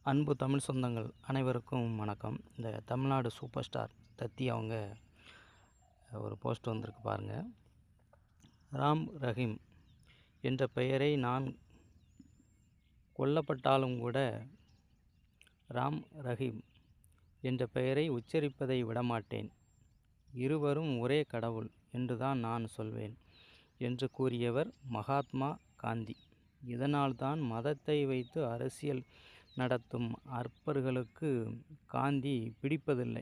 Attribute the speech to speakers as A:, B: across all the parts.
A: அன்பு தமிழ் சொந்தங்கள் அனைவருக்கும் வணக்கம். இந்த தமிழ்நாடு சூப்பர் ஸ்டார் தத்தி அவங்க ஒரு போஸ்ட் வந்திருக்கு பாருங்கள். ராம் ரஹீம் என்ற பெயரை நான் கொல்லப்பட்டாலும் கூட ராம் ரஹீம் என்ற பெயரை உச்சரிப்பதை விடமாட்டேன். இருவரும் ஒரே கடவுள் என்றுதான் நான் சொல்வேன் என்று கூறியவர் மகாத்மா காந்தி. இதனால்தான் மதத்தை வைத்து அரசியல் நடத்தும் அற்பர்களுக்கு காந்தி பிடிப்பதில்லை.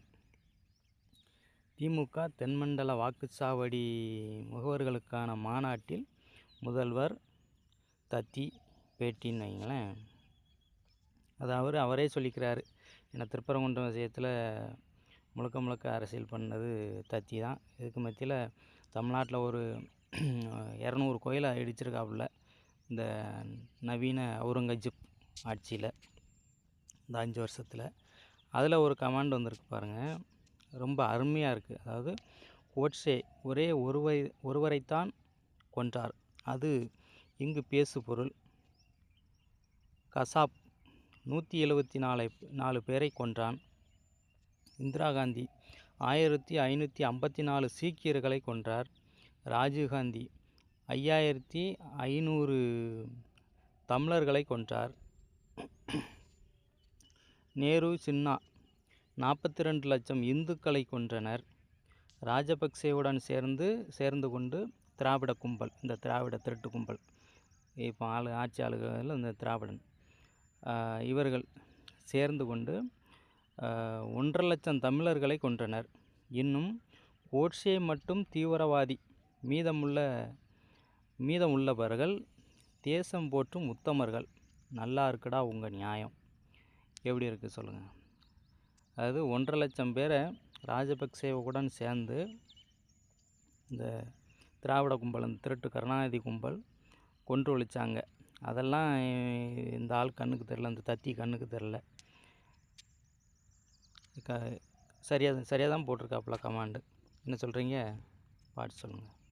A: திமுக தென்மண்டல வாக்குச்சாவடி முகவர்களுக்கான மாநாட்டில் முதல்வர் தத்தி பேட்டின்னு வைங்களேன். அதாவது அவரே சொல்லிக்கிறாரு, ஏன்னா திருப்பரங்குன்றம் விஷயத்தில் முழுக்க அரசியல் பண்ணது தத்தி தான். இதுக்கு மத்தியில் தமிழ்நாட்டில் ஒரு 200 கோயிலை இடிச்சிருக்காப்புல இந்த நவீன அவுரங்கஜீப் ஆட்சியில் இந்த 5 வருஷத்தில். அதில் ஒரு கமாண்ட் வந்திருக்கு பாருங்கள், ரொம்ப அருமையாக இருக்குது. அதாவது கோட்சே ஒரே ஒருவரைத்தான் கொன்றார், அது இங்கு பேசு பொருள். கசாப் 174 பேரை கொன்றான். இந்திரா காந்தி 1554 சீக்கியர்களை கொன்றார். ராஜீவ்காந்தி 5500 தமிழர்களை கொன்றார். நேரு சின்னா 42 லட்சம் இந்துக்களை கொன்றனர். ராஜபக்சேவுடன் சேர்ந்து கொண்டு திராவிட கும்பல், இந்த திராவிட திருட்டு கும்பல், இப்போ ஆட்சி ஆளுகளில் இந்த திராவிடன் இவர்கள் சேர்ந்து கொண்டு 1.5 லட்சம் தமிழர்களை கொன்றனர். இன்னும் கோட்சே மட்டும் தீவிரவாதி, மீதம் உள்ளவர்கள் தேசம் போற்றும் உத்தமர்கள். நல்லா இருக்குடா உங்கள் நியாயம், எப்படி இருக்குது சொல்லுங்கள். அதாவது 1.5 லட்சம் பேரை ராஜபக்சேவுடன் சேர்ந்து இந்த திராவிட கும்பல், இந்த திருட்டு கருணாநிதி கும்பல் கொன்று ஒழிச்சாங்க. அதெல்லாம் இந்த ஆள் கண்ணுக்கு தெரில, இந்த தத்தி கண்ணுக்கு தெரில. சரியாக தான் போட்டிருக்காப்புல கமாண்டு. என்ன சொல்கிறீங்க? பார்த்து சொல்லுங்கள்.